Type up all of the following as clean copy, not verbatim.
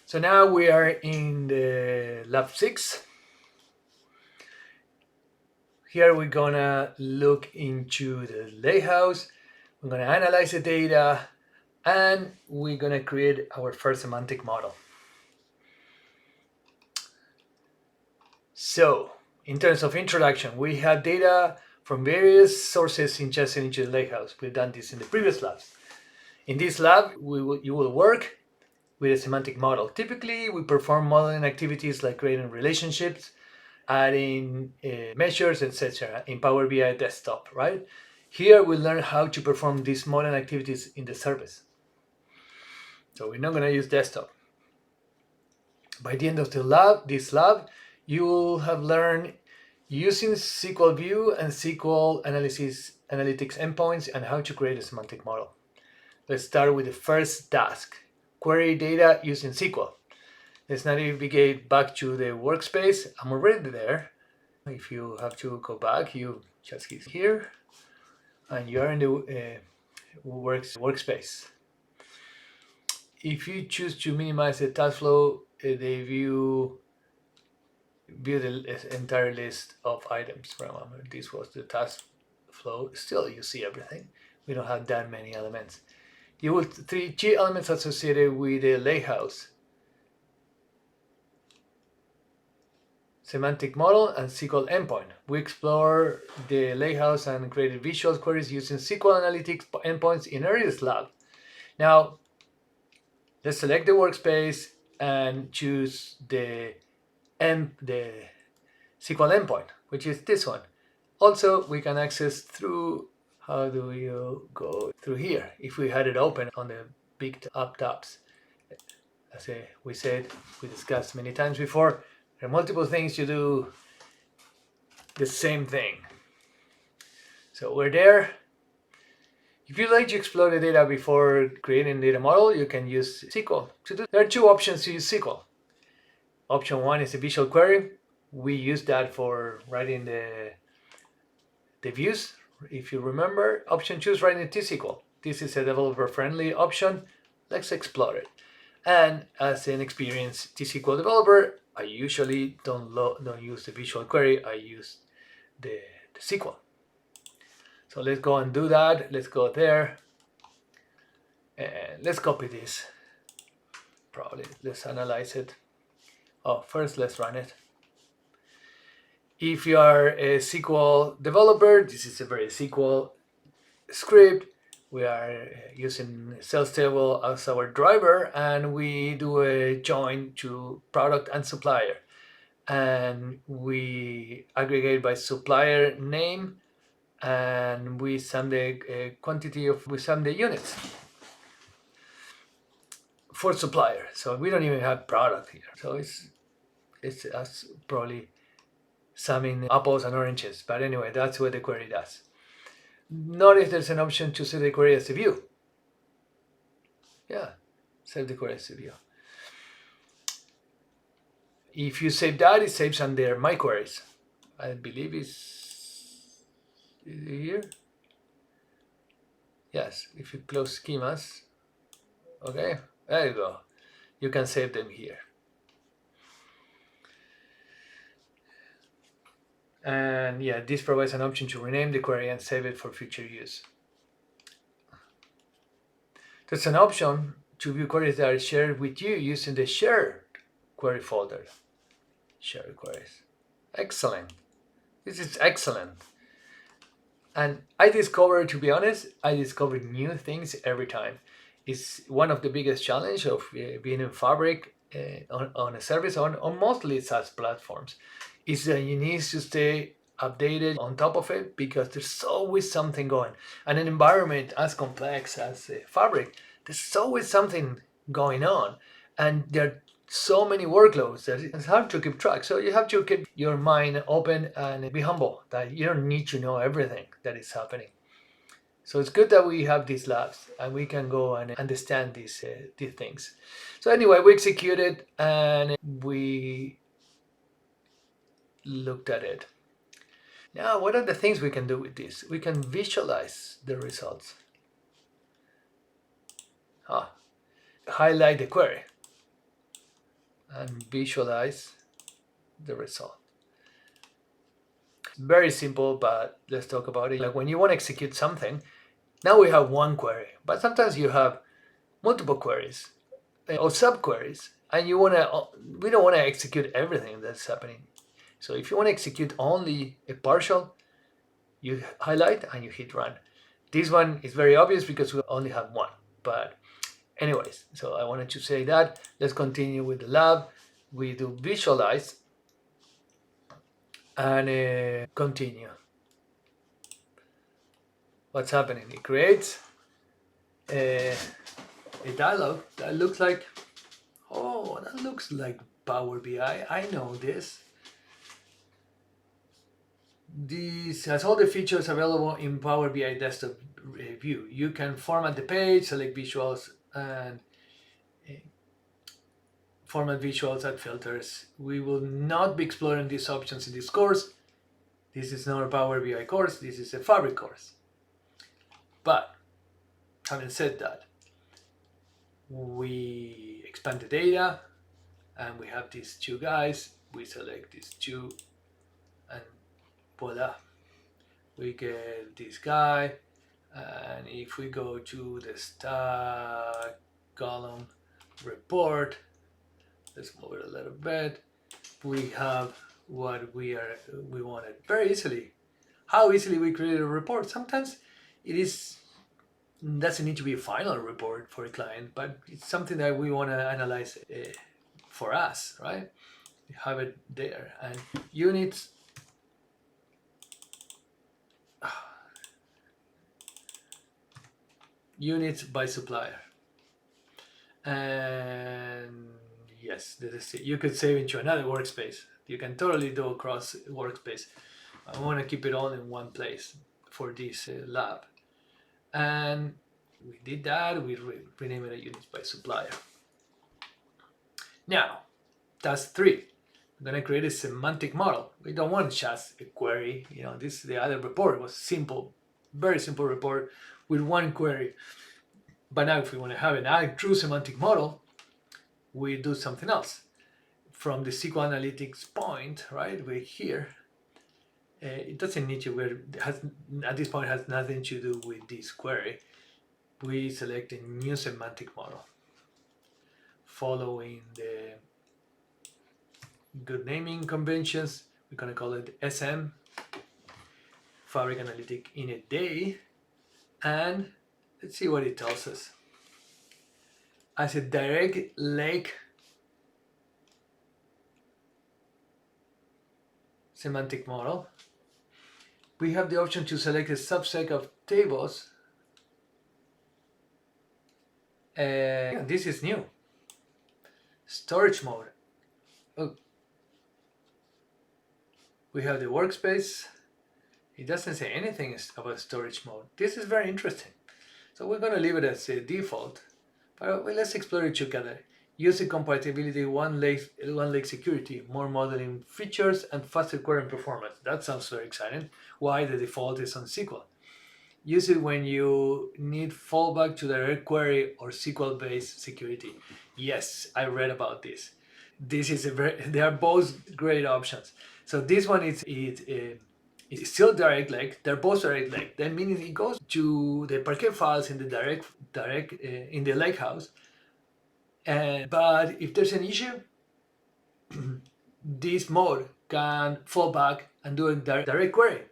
So now we are in the lab 6. Here we're gonna look into the lakehouse, we're gonna analyze the data, and we're gonna create our first semantic model. So, in terms of introduction, we have data from various sources ingested into the lakehouse. We've done this in the previous labs. In this lab, you will work with a semantic model. Typically, we perform modeling activities like creating relationships, adding measures, etc. in Power BI desktop, right? Here we learn how to perform these modeling activities in the service. So we're not going to use desktop. By the end of this lab, you will have learned using SQL View and SQL Analytics endpoints and how to create a semantic model. Let's start with the first task, query data using SQL. Let's navigate back to the workspace. I'm already there. If you have to go back, you just hit here and you are in the workspace. If you choose to minimize the task flow, they view the entire list of items. Remember, this was the task flow. Still, you see everything. We don't have that many elements. You will three key elements associated with the lakehouse: semantic model and SQL endpoint. We explore the lakehouse and created visual queries using SQL Analytics endpoints in earliest lab. Now, let's select the workspace and choose the SQL endpoint, which is this one. Also, we can access through, how do you go through here? If we had it open on the big up tabs. As we discussed many times before, there are multiple things you do the same thing. So we're there. If you like to explore the data before creating a data model, you can use SQL. There are two options to use SQL. Option one is a visual query. We use that for writing the views. If you remember, option two is writing T-SQL. This is a developer-friendly option. Let's explore it. And as an experienced T-SQL developer, I usually don't use the visual query. I use the SQL. So let's go and do that. Let's go there. And let's copy this. Probably let's analyze it. Oh, first let's run it. If you are a SQL developer, this is a very SQL script. We are using sales table as our driver, and we do a join to product and supplier. And we aggregate by supplier name, and we sum the we sum the units for supplier. So we don't even have product here. So it's us probably summing apples and oranges. But anyway, that's what the query does. Notice there's an option to save the query as a view. Yeah, save the query as a view. If you save that, it saves under my queries. I believe is it here. Yes, if you close schemas, okay, there you go. You can save them here. And yeah, this provides an option to rename the query and save it for future use. There's an option to view queries that are shared with you using the shared query folder. Shared queries. Excellent. This is excellent. And to be honest, I discover new things every time. It's one of the biggest challenges of being in Fabric on a service on mostly SaaS platforms is that you need to stay updated on top of it because there's always something going. And an environment as complex as Fabric, there's always something going on. And there are so many workloads that it's hard to keep track. So you have to keep your mind open and be humble that you don't need to know everything that is happening. So it's good that we have these labs and we can go and understand these things. So anyway, we executed and we looked at it. Now, what are the things we can do with this? We can visualize the results. Highlight the query. and visualize the result. Very simple, but let's talk about it. Like when you want to execute something, now we have one query, but sometimes you have multiple queries or subqueries, and we don't want to execute everything that's happening. So if you want to execute only a partial, you highlight and you hit run. This one is very obvious because we only have one, but anyways, so I wanted to say that. Let's continue with the lab. We do visualize and continue. What's happening? It creates a dialog that looks like, oh, that looks like Power BI. I know this. This has all the features available in Power BI desktop view. You can format the page, select visuals, and format visuals, add filters. We will not be exploring these options in this course. This is not a Power BI course, this is a Fabric course. But having said that, we expand the data and we have these two guys. We select these two and voila, we get this guy. And if we go to the stack column report, let's move it a little bit, we have what we wanted very easily. How easily we create a report. Sometimes it doesn't need to be a final report for a client, but it's something that we want to analyze for us, right? We have it there, and units. Units by supplier. And yes, this is it. You could save into another workspace. You can totally do across workspace. I want to keep it all in one place for this lab. And we did that. We renamed it units by supplier. Now, task 3. I'm going to create a semantic model. We don't want just a query. The other report was simple, very simple report with one query. But now if we want to have a true semantic model, we do something else. From the SQL Analytics point, right, we're here. It doesn't need to, at this point has nothing to do with this query. We select a new semantic model following the good naming conventions. We're going to call it SM, Fabric Analytic in a day. And let's see what it tells us. As a direct lake semantic model, we have the option to select a subset of tables. This is new. Storage mode. Oh. We have the workspace. It doesn't say anything about storage mode. This is very interesting. So we're going to leave it as a default. But let's explore it together. User compatibility, one lake security, more modeling features, and faster querying performance. That sounds very exciting. Why the default is on SQL. Use it when you need fallback to direct query or SQL-based security. Yes, I read about this. They are both great options. So this one is still direct lake. They're both direct lake. That means it goes to the Parquet files in the direct in the lakehouse. But if there's an issue, this mode can fall back and do a direct query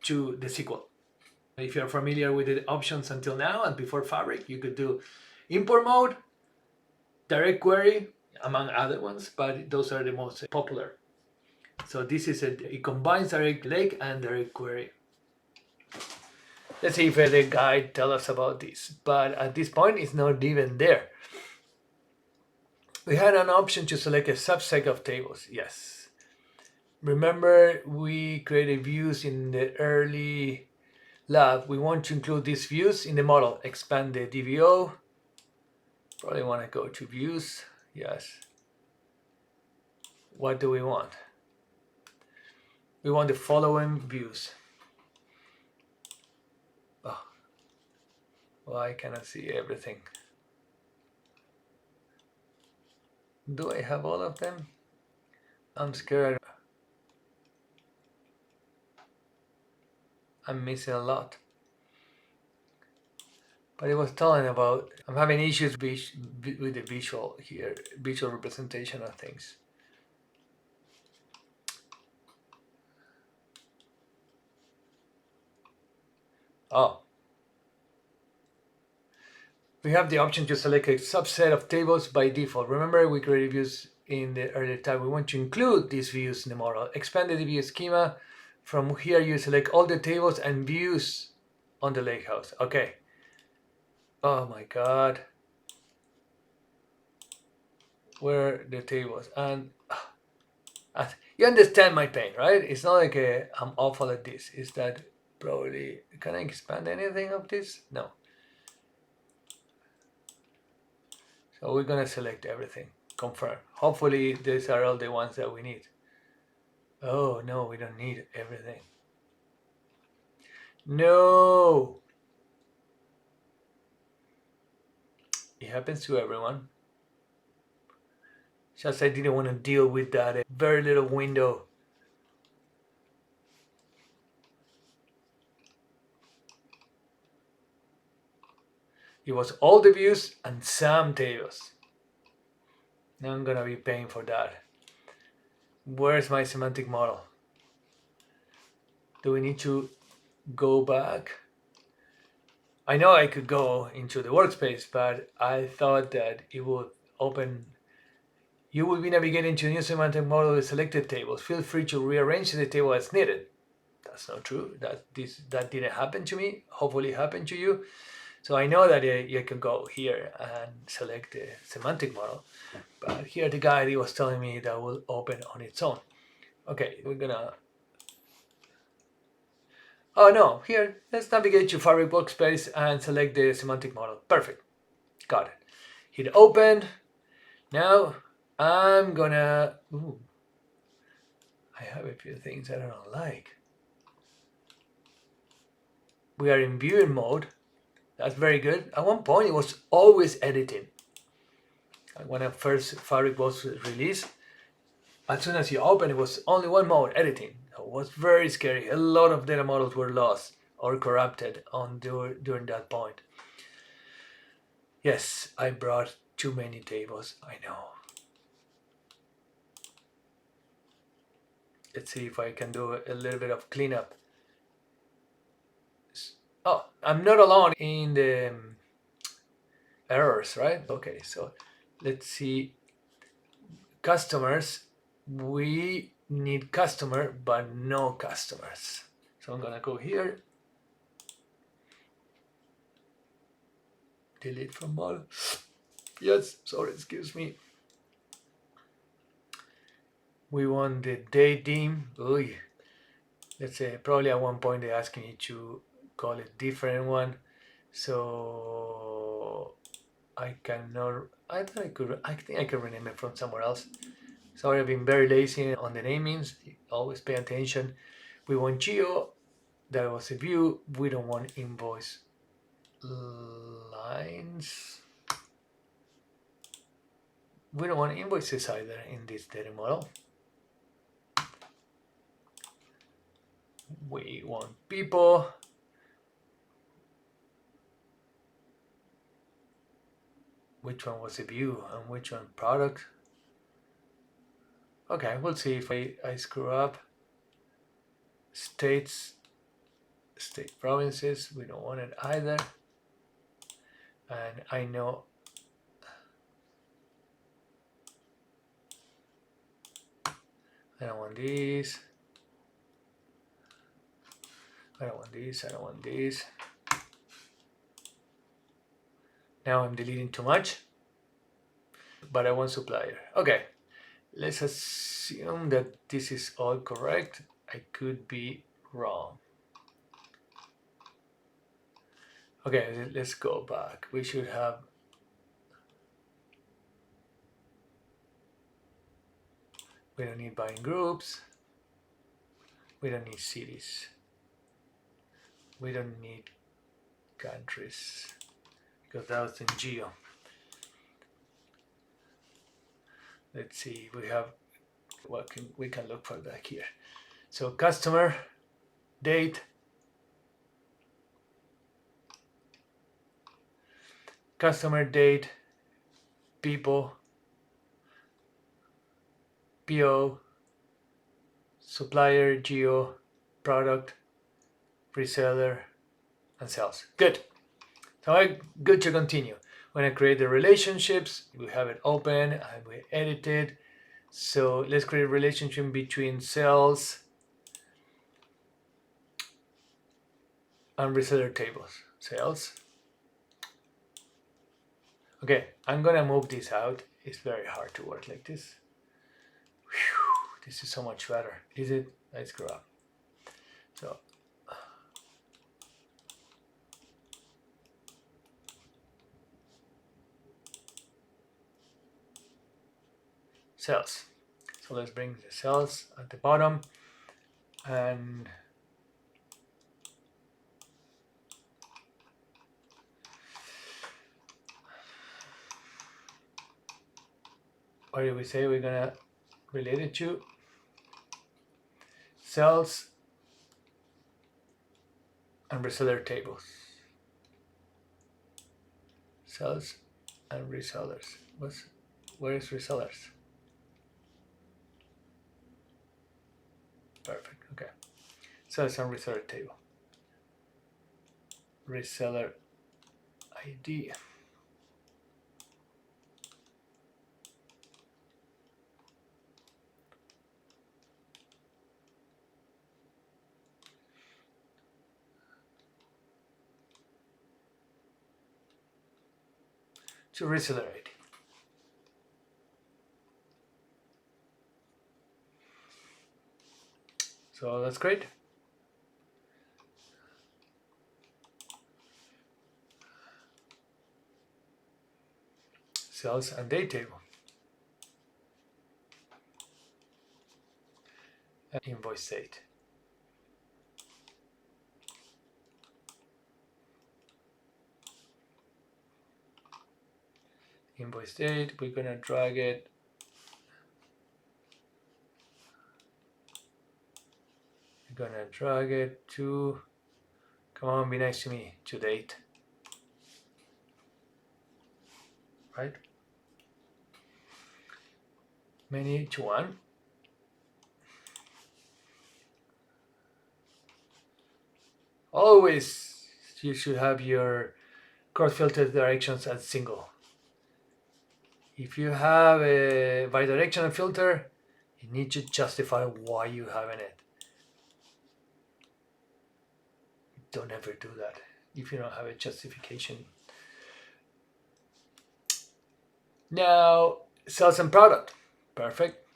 to the SQL. If you're familiar with the options until now and before Fabric, you could do import mode, direct query, among other ones, but those are the most popular. So this is it combines direct lake and direct query. Let's see if the guide tells us about this, but at this point it's not even there. We had an option to select a subset of tables. Yes. Remember, we created views in the early lab. We want to include these views in the model. Expand the DVO. Probably want to go to views. Yes. What do we want? We want the following views. Oh, well, I cannot see everything. Do I have all of them? I'm scared I'm missing a lot. But it was telling about I'm having issues with the visual here, visual representation of things. Oh. We have the option to select a subset of tables by default. Remember, we created views in the earlier tab. We want to include these views in the model. Expand the view schema. From here, you select all the tables and views on the lakehouse. Okay. Oh my God. Where are the tables? And you understand my pain, right? It's not like I'm awful at this. It's that probably, can I expand anything of this? No. So we're gonna select everything, confirm. Hopefully these are all the ones that we need. Oh no, we don't need everything. No! It happens to everyone. Just I didn't want to deal with that very little window. It was all the views and some tables. Now I'm gonna be paying for that. Where's my semantic model? Do we need to go back? I know I could go into the workspace, but I thought that it would open. You will be navigating to a new semantic model with selected tables. Feel free to rearrange the table as needed. That's not true. That didn't happen to me. Hopefully it happened to you. So I know that you can go here and select the semantic model. But here the guide he was telling me that will open on its own. Okay, we're gonna. Oh no, here, let's navigate to Fabric Workspace and select the semantic model. Perfect, got it. Hit open. Now I'm gonna, I have a few things that I don't like. We are in viewing mode. That's very good. At one point it was always editing. When a first Fabric was released, as soon as you open it was only one mode, editing. It was very scary. A lot of data models were lost or corrupted during that point. Yes, I brought too many tables, I know. Let's see if I can do a little bit of cleanup. Oh, I'm not alone in the errors, right? Okay, so let's see. Customers, we need customer, but no customers. So I'm gonna go here, delete from model. Yes, sorry, excuse me. We want the date dim. Oy. Let's say probably at one point they asked me to call it different one. So I cannot, I think I could rename it from somewhere else. Sorry, I've been very lazy on the namings. Always pay attention. We want geo, that was a view. We don't want invoice lines. We don't want invoices either in this data model. We want people. Which one was a view and which one product? Okay, we'll see if I screw up. States, state provinces, we don't want it either. And I know I don't want these. I don't want these, I don't want these. Now I'm deleting too much, but I want supplier. Okay, let's assume that this is all correct. I could be wrong. Okay, let's go back. We should have, we don't need buying groups. We don't need cities. We don't need countries because that was in geo. let's see, we have we can look for that here. So customer, date, customer, date, people, PO, supplier, geo, product, reseller, and sales. Good. So I'm good to continue. When I create the relationships, we have it open and we edit it. So let's create a relationship between sales and reseller tables. Sales. Okay, I'm gonna move this out. It's very hard to work like this. Whew, this is so much better. Is it? Let's screw up. So sales. So let's bring the sales at the bottom and what do we say we're gonna relate it to? Sales and reseller tables. Sales and resellers. Where is resellers? Perfect. Okay. Sales and reseller table. Reseller ID. To reseller ID. So that's great. Sales and date table. And invoice date. Invoice date, we're gonna drag it. We're gonna drag it to, come on, be nice to me, to date. Right? Many to one. Always you should have your cross filter directions as single. If you have a bidirectional filter, you need to justify why you have it. Don't ever do that if you don't have a justification. Now, sales and product. Perfect.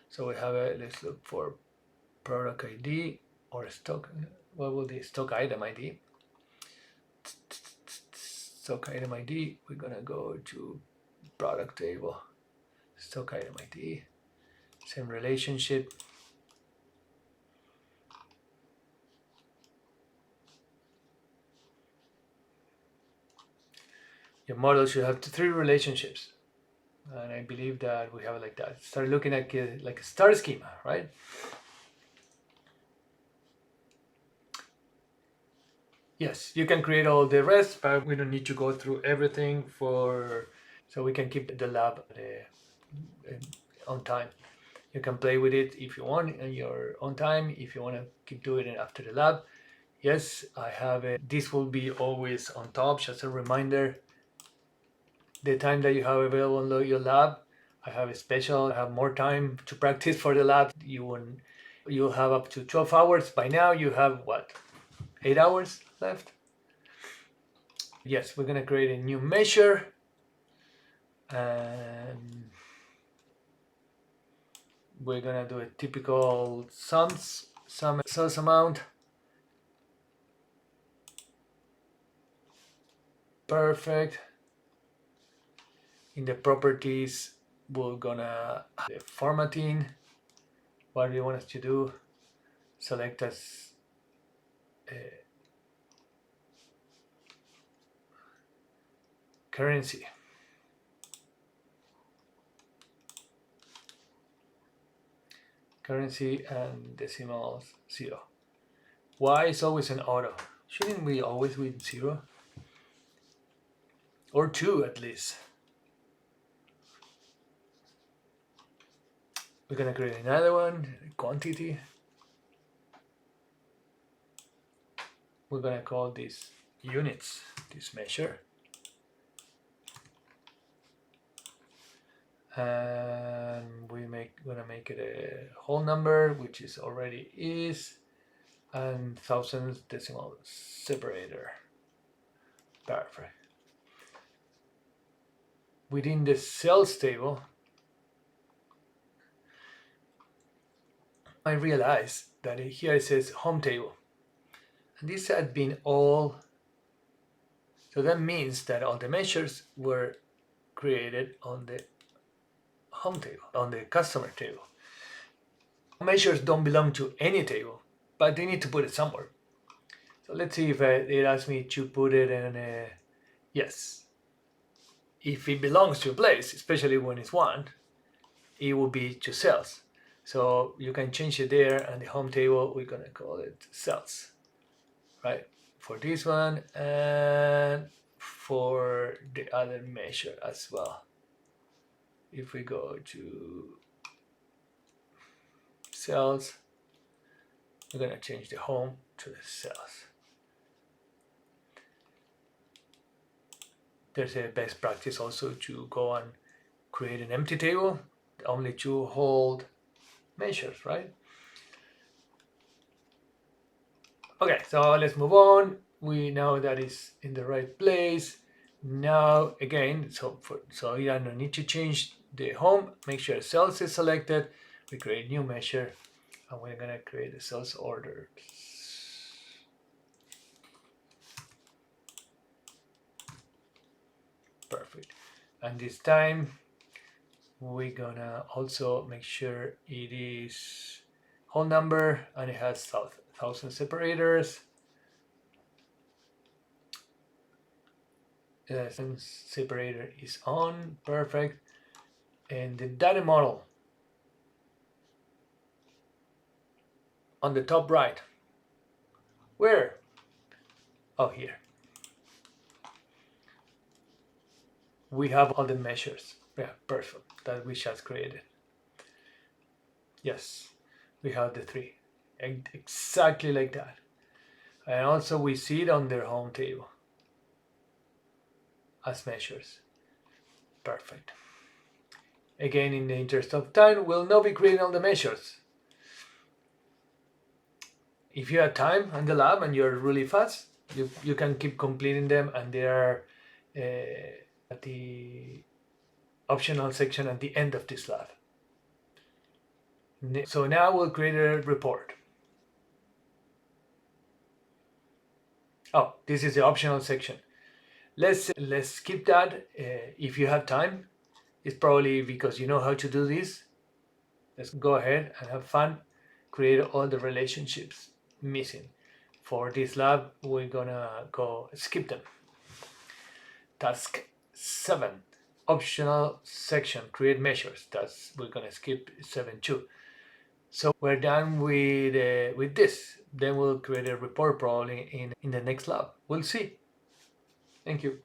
So we have let's look for product ID or stock. What will the stock item ID? Stock item ID. We're gonna go to product table. Stock item ID. Same relationship. Your model should have three relationships. And I believe that we have it like that. Start looking at like a star schema, right? Yes, you can create all the rest, but we don't need to go through everything so we can keep the lab on time. You can play with it if you want in your own time, if you want to keep doing it after the lab. Yes, I have it. This will be always on top, just a reminder. The time that you have available in your lab, I have a special, I have more time to practice for the lab. You'll have up to 12 hours. By now you have what, 8 hours left? Yes, we're gonna create a new measure and we're gonna do a typical sum sales amount. Perfect. In the properties, we're gonna the formatting. What do you want us to do? Select as currency. currency and decimals 0. Y is always an auto. Shouldn't we always with 0? Or 2 at least. We're gonna create another one, quantity. We're gonna call this units, this measure. And gonna make it a whole number, which is already is, and thousands decimal separator. Perfect. Within the cells table, I realized that here it says home table. And this had been all, so that means that all the measures were created on the home table, on the customer table. Measures don't belong to any table, but they need to put it somewhere. So let's see if it asks me to put it in a, yes. If it belongs to a place, especially when it's one, it will be to cells. So you can change it there, and the home table, we're gonna call it cells, right? For this one and for the other measure as well. If we go to cells, we're gonna change the home to the cells. There's a best practice also to go and create an empty table, only to hold measures, right? Okay, so let's move on. We know that it's in the right place. Now again, so you don't need to change the home. Make sure cells is selected. We create new measure, and we're gonna create a sales order. Perfect. And this time we're gonna also make sure it is whole number and it has 1,000 separators. The separator is on, perfect. And the data model on the top right. Where? Oh, here. We have all the measures. Yeah, perfect. That we just created. Yes, we have the 3. Exactly like that. And also we see it on their home table as measures. Perfect. Again, in the interest of time, we'll not be creating all the measures. If you have time in the lab and you're really fast, you can keep completing them, and they are at the optional section at the end of this lab. So now we'll create a report. Oh, this is the optional section. Let's skip that. If you have time, it's probably because you know how to do this. Let's go ahead and have fun. Create all the relationships missing. For this lab, we're gonna go skip them. Task 7, optional section, create measures. We're gonna skip 7 too. So we're done with this. Then we'll create a report probably in the next lab. We'll see. Thank you.